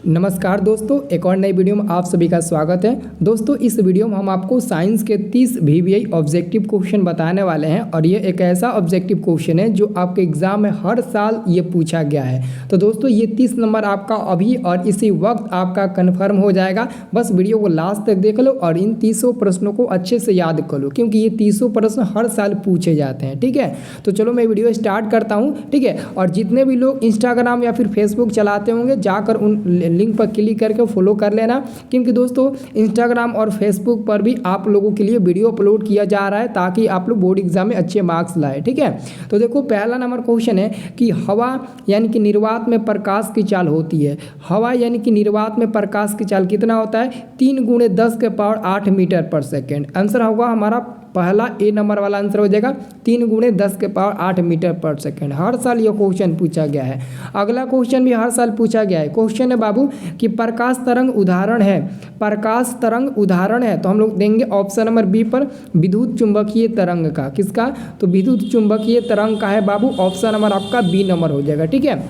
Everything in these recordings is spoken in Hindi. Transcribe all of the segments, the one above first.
नमस्कार दोस्तों, एक और नई वीडियो में आप सभी का स्वागत है। दोस्तों, इस वीडियो में हम आपको साइंस के 30 VVI ऑब्जेक्टिव क्वेश्चन बताने वाले हैं और ये एक ऐसा ऑब्जेक्टिव क्वेश्चन है जो आपके एग्जाम में हर साल ये पूछा गया है। तो दोस्तों, ये 30 नंबर आपका अभी और इसी वक्त आपका कन्फर्म हो जाएगा। बस वीडियो को लास्ट तक देख लो और इन 30 प्रश्नों को अच्छे से याद कर लो, क्योंकि ये 30 प्रश्न हर साल पूछे जाते हैं। ठीक है, तो चलो मैं वीडियो स्टार्ट करता हूँ। ठीक है, और जितने भी लोग इंस्टाग्राम या फिर फेसबुक चलाते होंगे जाकर उन लिंक पर क्लिक करके फॉलो कर लेना, क्योंकि दोस्तों इंस्टाग्राम और फेसबुक पर भी आप लोगों के लिए वीडियो अपलोड किया जा रहा है ताकि आप लोग बोर्ड एग्जाम में अच्छे मार्क्स लाए। ठीक है, तो देखो पहला नंबर क्वेश्चन है कि हवा यानी कि निर्वात में प्रकाश की चाल होती है। हवा यानी कि निर्वात में प्रकाश की चाल कितना होता है? 3 × 10⁸ मीटर पर सेकेंड। आंसर होगा हमारा पहला ए नंबर वाला आंसर हो जाएगा 3 × 10⁸ मीटर पर सेकेंड। हर साल ये क्वेश्चन पूछा गया है। अगला क्वेश्चन भी हर साल पूछा गया है। क्वेश्चन है बाबू कि प्रकाश तरंग उदाहरण है। प्रकाश तरंग उदाहरण है तो हम लोग देंगे ऑप्शन नंबर बी पर विद्युत चुंबकीय तरंग का। किसका? तो विद्युत चुंबकीय तरंग का है बाबू। ऑप्शन नंबर आपका बी नंबर हो जाएगा। ठीक है,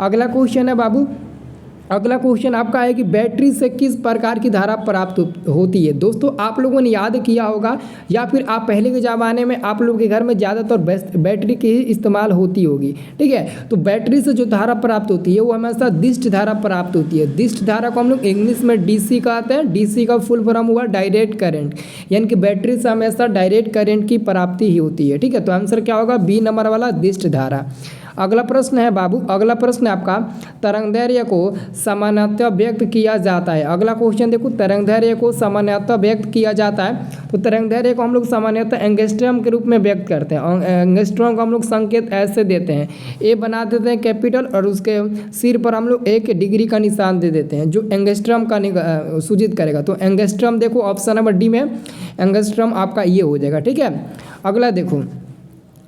अगला क्वेश्चन है बाबू, अगला क्वेश्चन आपका है कि बैटरी से किस प्रकार की धारा प्राप्त होती है। दोस्तों, आप लोगों ने याद किया होगा या फिर आप पहले के ज़माने में आप लोगों के घर में ज़्यादातर बैटरी की ही इस्तेमाल होती होगी। ठीक है, तो बैटरी से जो धारा प्राप्त होती है वो हमेशा दिष्ट धारा प्राप्त होती है। दिष्ट धारा को हम लोग इंग्लिश में DC कहते हैं। DC का फुल फॉर्म हुआ डायरेक्ट करंट, यानी कि बैटरी से हमेशा डायरेक्ट करंट की प्राप्ति ही होती है। ठीक है, तो आंसर क्या होगा? बी नंबर वाला दिष्ट धारा। अगला प्रश्न है बाबू, अगला प्रश्न है आपका तरंगदैर्घ्य को सामान्यतः व्यक्त किया जाता है। अगला क्वेश्चन देखो, तरंगदैर्घ्य को सामान्यतः व्यक्त किया जाता है तो तरंगदैर्घ्य को हम लोग सामान्यतः एंगस्ट्रम के रूप में व्यक्त करते हैं। एंगस्ट्रम को हम लोग संकेत ऐसे देते हैं, ए बना देते हैं कैपिटल और उसके सिर पर हम लोग 1 डिग्री का निशान दे देते हैं जो एंगस्ट्रम का सूचित करेगा। तो एंगस्ट्रम देखो ऑप्शन नंबर डी में एंगस्ट्रम आपका ये हो जाएगा। ठीक है, अगला देखो,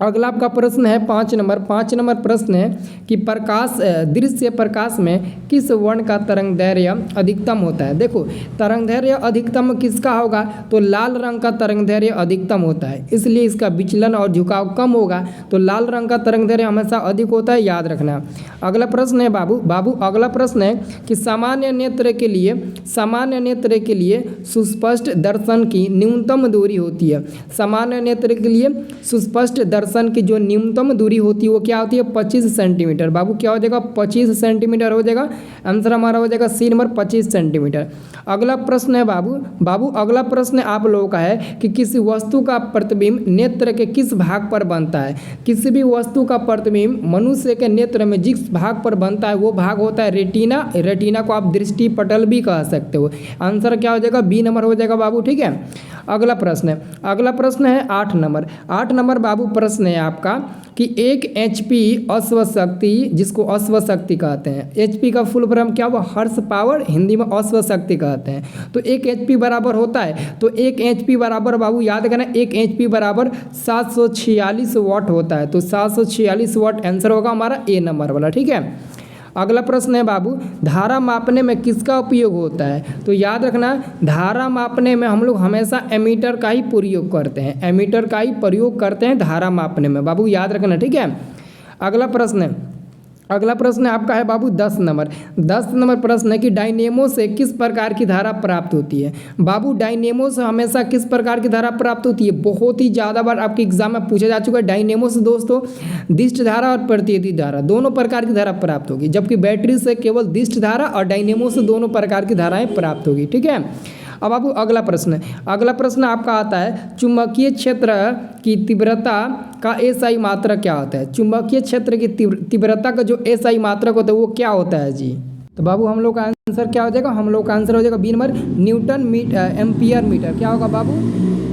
अगला आपका प्रश्न है 5 नंबर प्रश्न है कि दृश्य प्रकाश में किस वर्ण का तरंगदैर्घ्य अधिकतम होता है। देखो, तरंगदैर्घ्य अधिकतम किसका होगा? तो लाल रंग का तरंगदैर्घ्य अधिकतम होता है, इसलिए इसका विचलन और झुकाव कम होगा। तो लाल रंग का तरंगदैर्घ्य हमेशा अधिक होता है, याद रखना। अगला प्रश्न है बाबू अगला प्रश्न है कि सामान्य नेत्र के लिए सुस्पष्ट दर्शन की न्यूनतम दूरी होती है। सामान्य नेत्र के लिए सुस्पष्ट दर्शन की जो न्यूनतम दूरी होती है वो क्या होती है? 25 सेंटीमीटर। बाबू क्या हो जाएगा? 25 सेंटीमीटर हो जाएगा। आंसर हमारा हो जाएगा सी नंबर 25 सेंटीमीटर। अगला प्रश्न है बाबू अगला प्रश्न आप लोगों का है कि किसी वस्तु का प्रतिबिंब नेत्र के किस भाग पर बनता है। किसी भी वस्तु का प्रतिबिंब मनुष्य के नेत्र में जिस भाग पर बनता है वो भाग होता है रेटिना। रेटिना को आप दृष्टि पटल भी कह सकते हो। आंसर क्या हो जाएगा? बी नंबर हो जाएगा बाबू। ठीक है, अगला प्रश्न है 8 नंबर बाबू प्रश्न है आपका कि 1 HP अश्व शक्ति, जिसको अश्व शक्ति कहते हैं। HP का फुल फॉर्म क्या हुआ? हॉर्स पावर, हिंदी में अश्व शक्ति कहते हैं। तो 1 HP बराबर होता है तो 1 HP बराबर बाबू याद करना, 1 HP बराबर 746 वाट होता है। तो 746 वाट आंसर होगा हमारा ए नंबर वाला। ठीक है, अगला प्रश्न है बाबू धारा मापने में किसका उपयोग होता है। तो याद रखना, धारा मापने में हम लोग हमेशा एमीटर का ही प्रयोग करते हैं। एमीटर का ही प्रयोग करते हैं धारा मापने में, बाबू याद रखना। ठीक है, अगला प्रश्न आपका है बाबू 10 नंबर प्रश्न है कि डायनेमो से किस प्रकार की धारा प्राप्त होती है। बाबू डायनेमो से हमेशा किस प्रकार की धारा प्राप्त होती है? बहुत ही ज़्यादा बार आपके एग्जाम में पूछा जा चुका है। डायनेमो से दोस्तों दिष्ट धारा और प्रतिरोधी धारा दोनों प्रकार की धारा प्राप्त होगी, जबकि बैटरी से केवल दिष्ट धारा और डायनेमो से दोनों प्रकार की धाराएँ प्राप्त होगी। ठीक है, अब बाबू अगला प्रश्न आपका आता है चुंबकीय क्षेत्र की तीव्रता का SI मात्रक क्या होता है। चुंबकीय क्षेत्र की तीव्रता का जो SI मात्रक होता है वो क्या होता है जी? तो बाबू हम लोग का आंसर क्या हो जाएगा? हम लोग का आंसर हो जाएगा B number newton ampere metre. क्या होगा बाबू?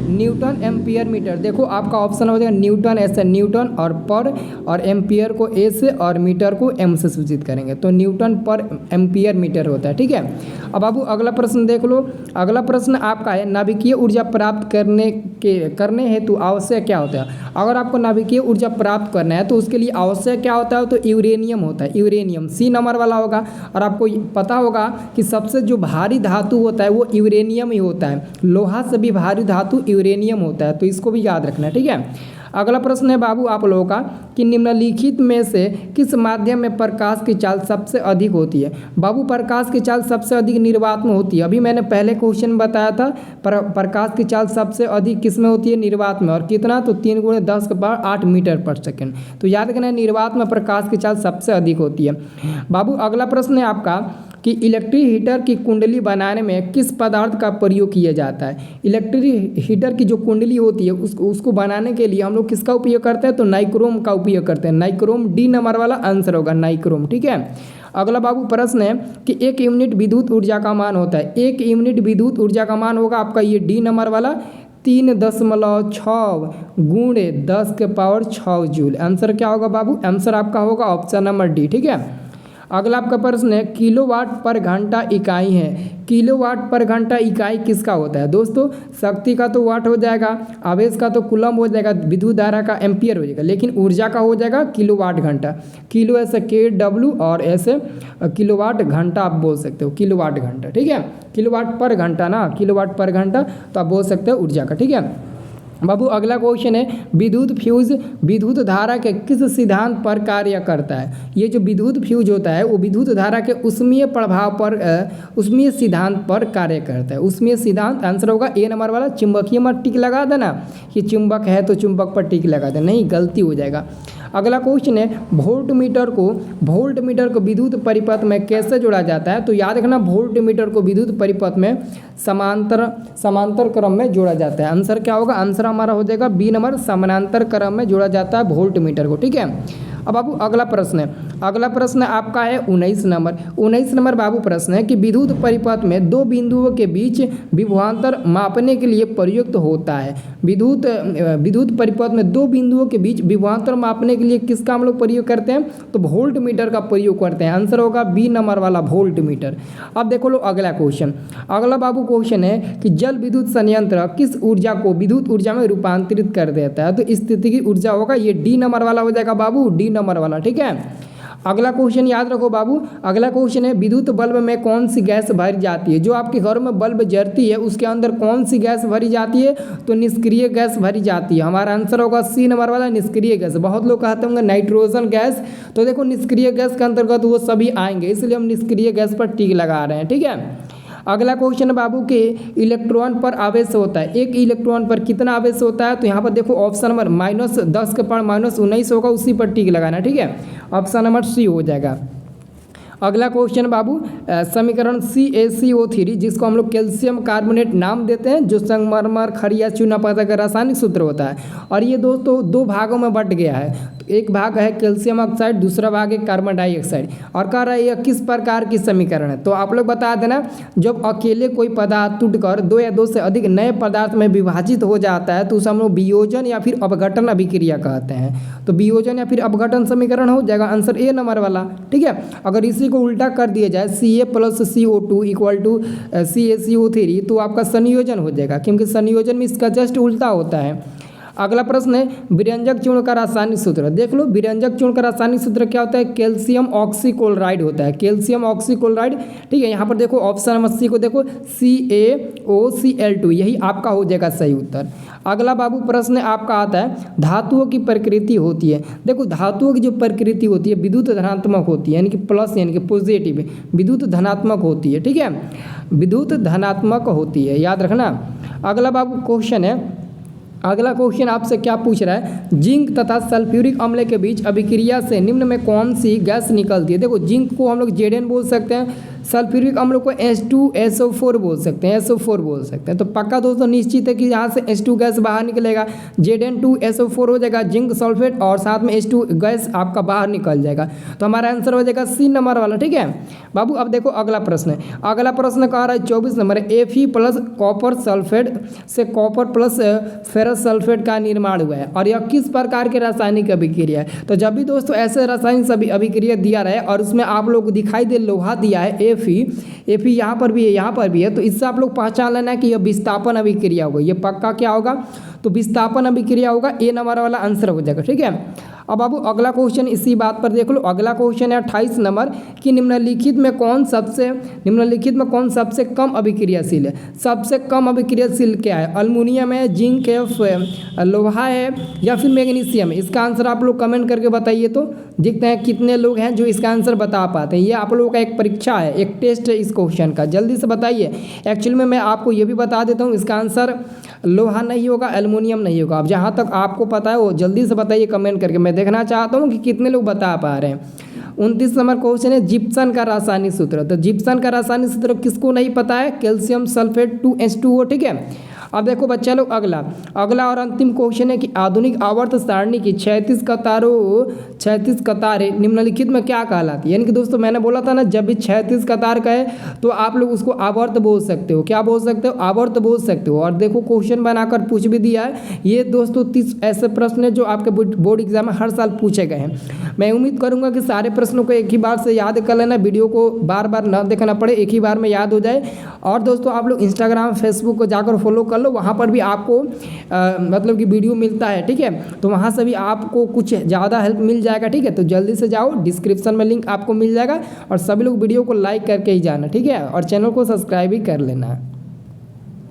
Newton ampere metre. देखो आपका ऑप्शन हो जाएगा न्यूटन ऐसे न्यूटन और पर और एम्पियर को ए से और मीटर को एम से सूचित करेंगे, तो न्यूटन पर एम्पियर मीटर होता है। ठीक है, अब बाबू अगला प्रश्न देख लो। अगला प्रश्न आपका है नाभिकीय ऊर्जा प्राप्त करने हेतु आवश्यक क्या होता है। अगर आपको नाभिकीय ऊर्जा प्राप्त करना है तो उसके लिए आवश्यक क्या होता है? तो यूरेनियम होता है। यूरेनियम सी नंबर वाला होगा। और आपको पता होगा कि सबसे जो भारी धातु होता है वो यूरेनियम ही होता है। लोहा से भी भारी धातु यूरेनियम होता है, तो इसको भी याद रखना है। ठीक है, अगला प्रश्न है बाबू आप लोगों का कि निम्नलिखित में से किस माध्यम में प्रकाश की चाल सबसे अधिक होती है। बाबू प्रकाश की चाल सबसे अधिक निर्वात में होती है। अभी मैंने पहले क्वेश्चन बताया था प्रकाश की चाल सबसे अधिक किस में होती है, निर्वात में। और कितना, तो 3 × 10⁸ मीटर पर सेकेंड। तो याद रखना निर्वात में प्रकाश की चाल सबसे अधिक होती है। बाबू अगला प्रश्न है आपका कि इलेक्ट्रिक हीटर की कुंडली बनाने में किस पदार्थ का प्रयोग किया जाता है। इलेक्ट्रिक हीटर की जो कुंडली होती है उसको बनाने के लिए हम लोग किसका उपयोग करते हैं, तो नाइक्रोम का उपयोग करते हैं। नाइक्रोम डी नंबर वाला आंसर होगा, नाइक्रोम। ठीक है। अगला बाबू प्रश्न है कि 1 यूनिट विद्युत ऊर्जा का मान होता है। 1 यूनिट विद्युत ऊर्जा का मान होगा आपका ये डी नंबर वाला 3.6 × 10⁶ जूल। आंसर क्या होगा बाबू, आंसर आपका होगा ऑप्शन नंबर डी। ठीक है। अगला आपका प्रश्न है किलोवाट पर घंटा इकाई है। किलोवाट पर घंटा इकाई किसका होता है। दोस्तों शक्ति का तो वाट हो जाएगा, आवेश का तो कूलम हो जाएगा, विद्युत धारा का एम्पियर हो जाएगा, लेकिन ऊर्जा का हो जाएगा किलोवाट घंटा। किलो ऐसे KW और ऐसे किलोवाट घंटा आप बोल सकते हो, किलोवाट घंटा। ठीक है, किलोवाट पर घंटा ना, किलोवाट पर घंटा तो आप बोल सकते हो ऊर्जा का। ठीक है बाबू अगला क्वेश्चन है विद्युत फ्यूज विद्युत धारा के किस सिद्धांत पर कार्य करता है। ये जो विद्युत फ्यूज होता है वो विद्युत धारा के उष्मीय प्रभाव पर उष्मीय सिद्धांत पर कार्य करता है। उष्मीय सिद्धांत आंसर होगा ए नंबर वाला। चुंबकीय मत टिक लगा देना, कि चुंबक है तो चुंबक पर टिक लगा देना, नहीं गलती हो जाएगा। अगला क्वेश्चन है वोल्ट मीटर को विद्युत परिपथ में कैसे जोड़ा जाता है। तो याद रखना वोल्ट मीटर को विद्युत परिपथ में समांतर क्रम में जोड़ा जाता है। आंसर क्या होगा, आंसर हमारा हो जाएगा बी नंबर, समानांतर क्रम में जोड़ा जाता है वोल्ट मीटर को। ठीक है। अब बाबू अगला प्रश्न आपका है 19 नंबर बाबू प्रश्न है कि विद्युत परिपथ में 2 बिंदुओं के बीच विभवांतर मापने के लिए प्रयुक्त होता है। विद्युत परिपथ में 2 बिंदुओं के बीच विभवांतर मापने के लिए किसका हम लोग प्रयोग करते हैं, तो वोल्ट मीटर का प्रयोग करते हैं। आंसर होगा बी नंबर वाला वोल्ट मीटर। अब देखो लो अगला क्वेश्चन। अगला बाबू क्वेश्चन है कि जल विद्युत संयंत्र किस ऊर्जा को विद्युत ऊर्जा में रूपांतरित कर देता है। तो स्थिति की ऊर्जा होगा ये डी नंबर वाला हो जाएगा बाबू, डी नंबर वाला। ठीक है। अगला क्वेश्चन याद रखो बाबू। अगला क्वेश्चन है विद्युत बल्ब में कौन सी गैस भरी जाती है। जो आपके घर में बल्ब जलती है उसके अंदर कौन सी गैस भरी जाती है, तो निष्क्रिय गैस भरी जाती है। हमारा आंसर होगा सी नंबर वाला, निष्क्रिय गैस। बहुत लोग कहते होंगे नाइट्रोजन गैस, तो देखो निष्क्रिय गैस के अंतर्गत वो सभी आएंगे, इसलिए हम निष्क्रिय गैस पर टिक लगा रहे हैं। ठीक है। अगला क्वेश्चन बाबू के इलेक्ट्रॉन पर आवेश होता है। एक इलेक्ट्रॉन पर कितना आवेश होता है, तो यहाँ पर देखो ऑप्शन नंबर -10⁻⁻19 होगा, उसी पर टिक लगाना। ठीक है, ऑप्शन नंबर सी हो जाएगा। अगला क्वेश्चन बाबू समीकरण CaCO3 जिसको हम लोग कैल्शियम कार्बोनेट नाम देते हैं, जो संगमरमर खड़िया चूना पत्थर का रासायनिक सूत्र होता है। और ये दोस्तों 2 भागों में बट गया है। एक भाग है कैल्शियम ऑक्साइड, दूसरा भाग है कार्बन डाइऑक्साइड। और कह रहा है यह किस प्रकार की समीकरण है, तो आप लोग बता देना। जब अकेले कोई पदार्थ टूटकर 2 या 2 से अधिक नए पदार्थ में विभाजित हो जाता है तो उसे हम लोग वियोजन या फिर अपघटन अभिक्रिया कहते हैं। तो वियोजन या फिर अपघटन समीकरण हो जाएगा आंसर ए नंबर वाला। ठीक है। अगर इसी को उल्टा कर दिया जाए Ca + CO2 = CaCO3 तो आपका संयोजन हो जाएगा, क्योंकि संयोजन में इसका जस्ट उल्टा होता है। अगला प्रश्न है विरंजक चूर्ण का रासायनिक सूत्र। देख लो विरंजक चूर्ण का रासायनिक सूत्र क्या होता है, कैल्शियम ऑक्सीक्लोराइड होता है, कैल्शियम ऑक्सीक्लोराइड। ठीक है, यहाँ पर देखो ऑप्शन नंबर सी को देखो CaOCl2, यही आपका हो जाएगा सही उत्तर। अगला बाबू प्रश्न आपका आता है धातुओं की प्रकृति होती है। देखो धातुओं की जो प्रकृति होती है विद्युत धनात्मक होती है, यानी कि प्लस यानी कि पॉजिटिव, विद्युत धनात्मक होती है। ठीक है, विद्युत धनात्मक होती है, याद रखना। अगला बाबू क्वेश्चन है, अगला क्वेश्चन आपसे क्या पूछ रहा है जिंक तथा सल्फ्यूरिक अम्ल के बीच अभिक्रिया से निम्न में कौन सी गैस निकलती है। देखो जिंक को हम लोग Zn बोल सकते हैं, सल्फ्यूरिक अम्ल को H2SO4 बोल सकते हैं, SO4 बोल सकते हैं। तो पक्का दोस्तों निश्चित है कि यहाँ से H2 गैस बाहर निकलेगा, Zn2SO4 हो जाएगा जिंक सल्फेट, और साथ में H2 गैस आपका बाहर निकल जाएगा। तो हमारा आंसर हो जाएगा सी नंबर वाला। ठीक है बाबू। अब देखो अगला प्रश्न है, अगला प्रश्न कह रहा है 24 नंबर Fe + कॉपर सल्फेट से कॉपर + फेरस सल्फेट का निर्माण हुआ है, और यह किस प्रकार के रासायनिक अभिक्रिया है। तो जब भी दोस्तों ऐसे रासायनिक अभिक्रिया दिया रहे और उसमें आप लोग को दिखाई दे लोहा दिया है Fe यहाँ पर भी है, यहाँ पर भी है, तो इससे आप लोग पहचान लेना कि यह विस्थापन अभिक्रिया होगा। ये पक्का क्या होगा, तो विस्थापन अभिक्रिया होगा, ए नंबर वाला आंसर हो जाएगा। ठीक है। अब बाबू अगला क्वेश्चन इसी बात पर देख लो। अगला क्वेश्चन है 28 नंबर कि निम्नलिखित में कौन सबसे कम अभिक्रियाशील है। सबसे कम अभिक्रियाशील क्या है? अल्मुनियम है, जिंक है, लोहा है या फिर मैग्नीशियम है? इसका आंसर आप लोग कमेंट करके बताइए। तो देखते हैं कितने लोग हैं जो इसका आंसर बता पाते हैं। ये आप लोगों का एक परीक्षा है, एक टेस्ट है इस क्वेश्चन का, जल्दी से बताइए। एक्चुअली में मैं आपको ये भी बता देता हूँ, इसका आंसर लोहा नहीं होगा, एल्युमिनियम नहीं होगा। अब जहाँ तक आपको पता है वो जल्दी से बताइए कमेंट करके, मैं देखना चाहता हूँ कि कितने लोग बता पा रहे हैं। 29 नंबर क्वेश्चन है जिप्सन का रासायनिक सूत्र। तो जिप्सन का रासायनिक सूत्र किसको नहीं पता है? कैल्शियम सल्फेट 2H2O, ठीक है। अब देखो बच्चा लोग अगला और अंतिम क्वेश्चन है कि आधुनिक आवर्त सारणी की 36 कतारें निम्नलिखित में क्या कहलाती है? यानी कि दोस्तों मैंने बोला था ना, जब भी 36 कतार का है तो आप लोग उसको आवर्त बोल सकते हो। क्या बोल सकते हो? आवर्त बोल सकते हो। और देखो क्वेश्चन बनाकर पूछ भी दिया है। ये दोस्तों 30 ऐसे प्रश्न है जो आपके बोर्ड एग्जाम में हर साल पूछे गए हैं। मैं उम्मीद करूंगा कि सारे प्रश्नों को एक ही बार से याद कर लेना, वीडियो को बार बार न देखना पड़े, एक ही बार में याद हो जाए। और दोस्तों आप लोग इंस्टाग्राम फेसबुक को जाकर फॉलो कर लो, वहाँ पर भी आपको मतलब कि वीडियो मिलता है, ठीक है। तो वहाँ से भी आपको कुछ ज़्यादा हेल्प मिल जाएगा, ठीक है। तो जल्दी से जाओ, डिस्क्रिप्शन में लिंक आपको मिल जाएगा। और सभी लोग वीडियो को लाइक करके ही जाना, ठीक है। और चैनल को सब्सक्राइब भी कर लेना।